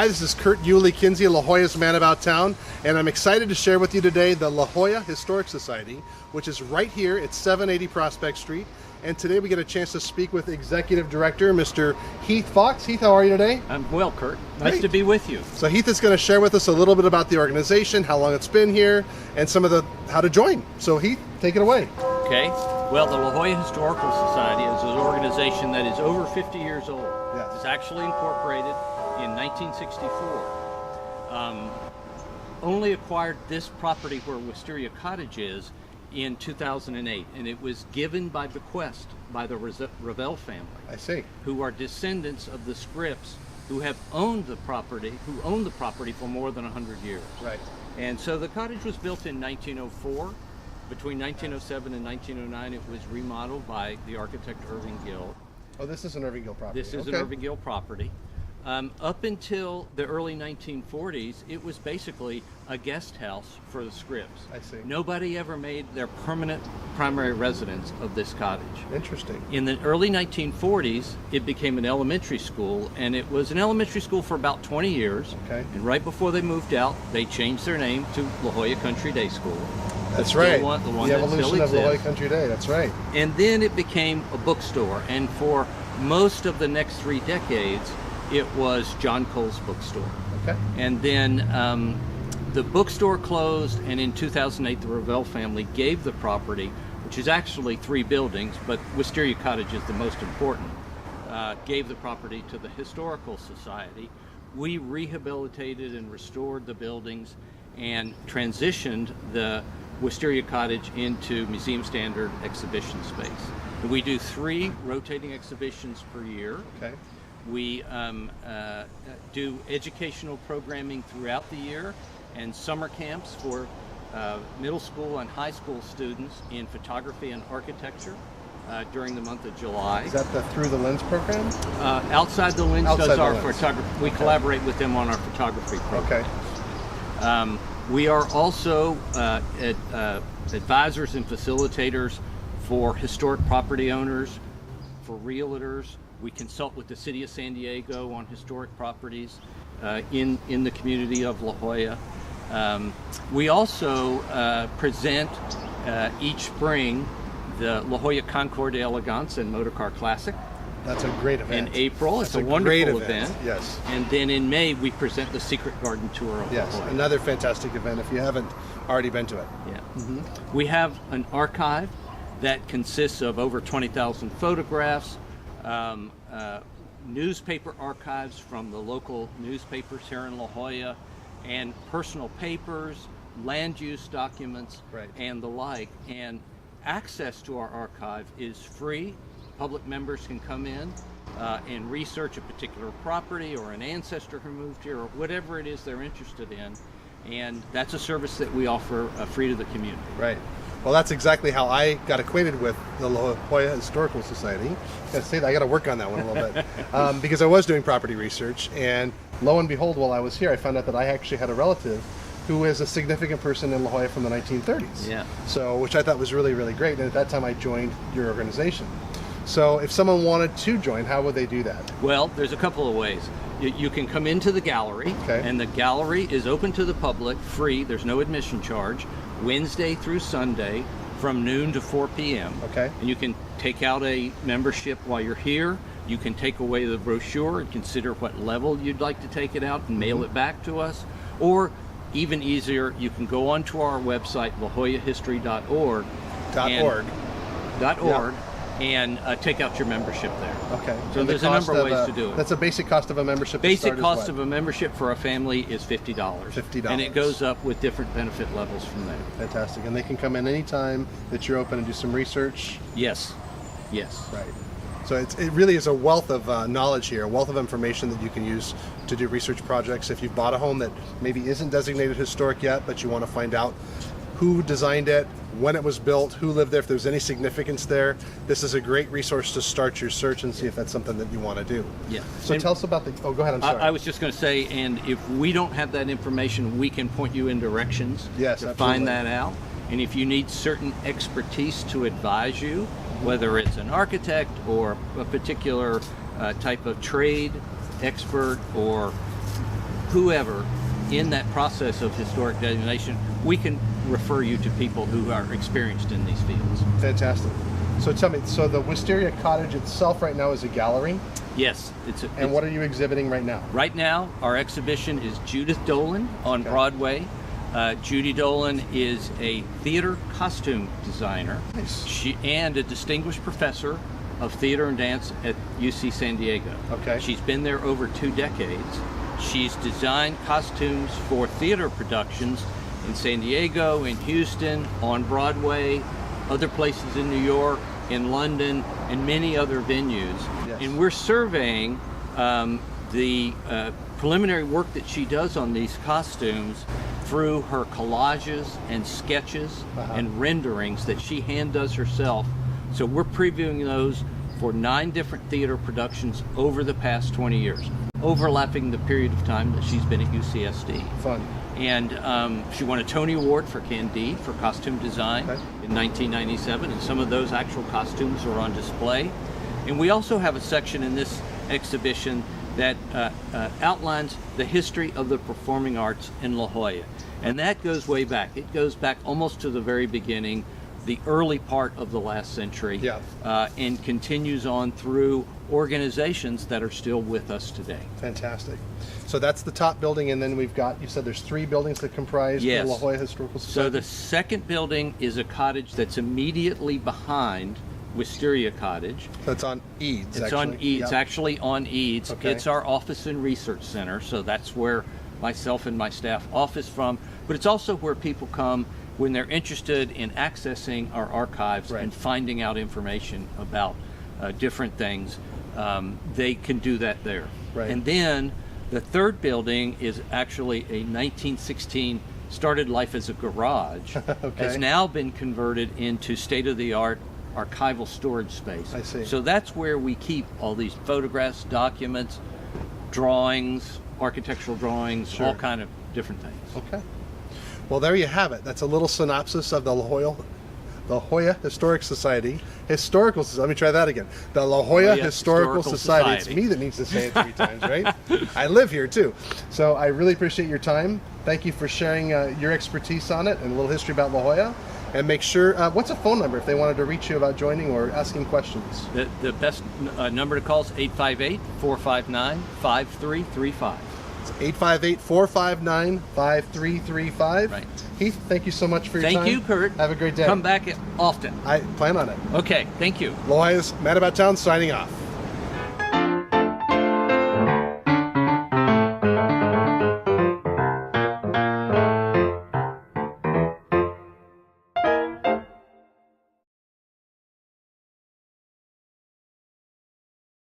Hi, this is Kurt Yulee-Kinsey, La Jolla's Man About Town, and I'm excited to share with you today the La Jolla Historic Society, which is right here at 780 Prospect Street. And today we get a chance to speak with Executive Director, Mr. Heath Fox. Heath, how are you today? I'm well, Kurt. Nice Great to be with you. So Heath is going to share with us a little bit about the organization, how long it's been here, and some of how to join. So Heath, take it away. Okay. Well, the La Jolla Historical Society is an organization that is over 50 years old. Yes. It's actually incorporated in 1964. Only acquired this property where Wisteria Cottage is in 2008, and it was given by bequest by the Ravel family. I see. Who are descendants of the Scripps, who have owned the property, for more than 100 years. Right. And so the cottage was built in 1904. Between 1907 and 1909, it was remodeled by the architect Irving Gill. Oh, this is an Irving Gill property. This is an Irving Gill property. Up until the early 1940s, it was basically a guest house for the Scripps. I see. Nobody ever made their permanent primary residence of this cottage. Interesting. In the early 1940s, it became an elementary school, and it was an elementary school for about 20 years. Okay. And right before they moved out, they changed their name to La Jolla Country Day School. That's right. The one the that evolution still of La Jolla exists. Country Day. That's right. And then it became a bookstore, and for most of the next 3 decades, it was John Cole's bookstore. Okay. And then the bookstore closed, and in 2008, the Ravel family gave the property, which is actually 3 buildings, but Wisteria Cottage is the most important, gave the property to the Historical Society. We rehabilitated and restored the buildings and transitioned the Wisteria Cottage into museum standard exhibition space. And we do 3 rotating exhibitions per year. Okay. We do educational programming throughout the year and summer camps for middle school and high school students in photography and architecture during the month of July. Is that the Through the Lens program? Outside the Lens Outside does the our Lens. photography. We collaborate with them on our photography program. Okay. We are also advisors and facilitators for historic property owners, for realtors. We consult with the City of San Diego on historic properties in the community of La Jolla. We also present each spring the La Jolla Concours d'Elegance and Motorcar Classic. That's a great event. In April, it's That's a great wonderful event. Yes. And then in May, we present the Secret Garden Tour of Yes. La Jolla. Another fantastic event if you haven't already been to it. Yeah. We have an archive that consists of over 20,000 photographs, newspaper archives from the local newspapers here in La Jolla, and personal papers, land use documents, Right. and the like. And access to our archive is free. Public members can come in and research a particular property or an ancestor who moved here or whatever it is they're interested in. And that's a service that we offer free to the community. Right. Well, that's exactly how I got acquainted with the La Jolla Historical Society. I got to work on that one a little bit because I was doing property research, and lo and behold, while I was here, I found out that I actually had a relative who is a significant person in La Jolla from the 1930s. Yeah. So, which I thought was really, really great. And at that time, I joined your organization. So, if someone wanted to join, how would they do that? Well, there's a couple of ways. You can come into the gallery, Okay. and the gallery is open to the public, free. There's no admission charge, Wednesday through Sunday from noon to 4 p.m. Okay. And you can take out a membership while you're here. You can take away the brochure and consider what level you'd like to take it out and mail it back to us. Or even easier, you can go onto our website, lajollahistory.org. .org. And take out your membership there. Okay. So And there's the a number of cost ways to do it. That's a basic cost of a membership. Basic cost of a membership for a family is $50. $50. And it goes up with different benefit levels from there. Fantastic. And they can come in anytime that you're open and do some research. Yes. Yes. Right. So it really is a wealth of knowledge here, a wealth of information that you can use to do research projects. If you've bought a home that maybe isn't designated historic yet, but you want to find out who designed it, when it was built, who lived there, if there's any significance there, this is a great resource to start your search and see if that's something that you want to do. Yeah. So And tell us about go ahead, I'm sorry. I was just going to say, and if we don't have that information, we can point you in directions Yes, to absolutely. find that out. And if you need certain expertise to advise you, whether it's an architect or a particular type of trade expert or whoever in that process of historic designation, we can refer you to people who are experienced in these fields. Fantastic. So tell me, so the Wisteria Cottage itself right now is a gallery? Yes. And what are you exhibiting right now? Right now, our exhibition is Judith Dolan on Broadway. Judy Dolan is a theater costume designer. Nice. And a distinguished professor of theater and dance at UC San Diego. Okay. She's been there over 2 decades. She's designed costumes for theater productions in San Diego, in Houston, on Broadway, other places in New York, in London, and many other venues. Yes. And we're surveying the preliminary work that she does on these costumes through her collages and sketches and renderings that she hand does herself. So we're previewing those for 9 different theater productions over the past 20 years, overlapping the period of time that she's been at UCSD. Fun. And she won a Tony Award for Candide for costume design in 1997, and some of those actual costumes are on display. And we also have a section in this exhibition that outlines the history of the performing arts in La Jolla. And that goes way back. It goes back almost to the very beginning, the early part of the last century, and continues on through organizations that are still with us today. Fantastic. So that's the top building, and then we've got, you said there's 3 buildings that comprise the La Jolla Historical Society? So the second building is a cottage that's immediately behind Wisteria Cottage. So it's on Eads, It's on Eads, it's actually on Eads. Okay. It's our office and research center, so that's where myself and my staff office from, but it's also where people come when they're interested in accessing our archives and finding out information about different things. They can do that there. And then the third building is actually a 1916, started life as a garage, has now been converted into state-of-the-art archival storage space. I see. So that's where we keep all these photographs, documents, drawings, architectural drawings, all kind of different things. Okay. Well, there you have it. That's a little synopsis of the La Jolla Historic Society. Let me try that again. The La Jolla Historical Society. It's me that needs to say it 3 times, right? I live here too. So I really appreciate your time. Thank you for sharing your expertise on it and a little history about La Jolla. And make sure, what's a phone number if they wanted to reach you about joining or asking questions? The best number to call is 858-459-5335. It's 858-459-5335. Right. Heath, thank you so much for your time. Thank you, Kurt. Have a great day. Come back often. I plan on it. Okay, thank you. La Jolla's Mad About Town signing off.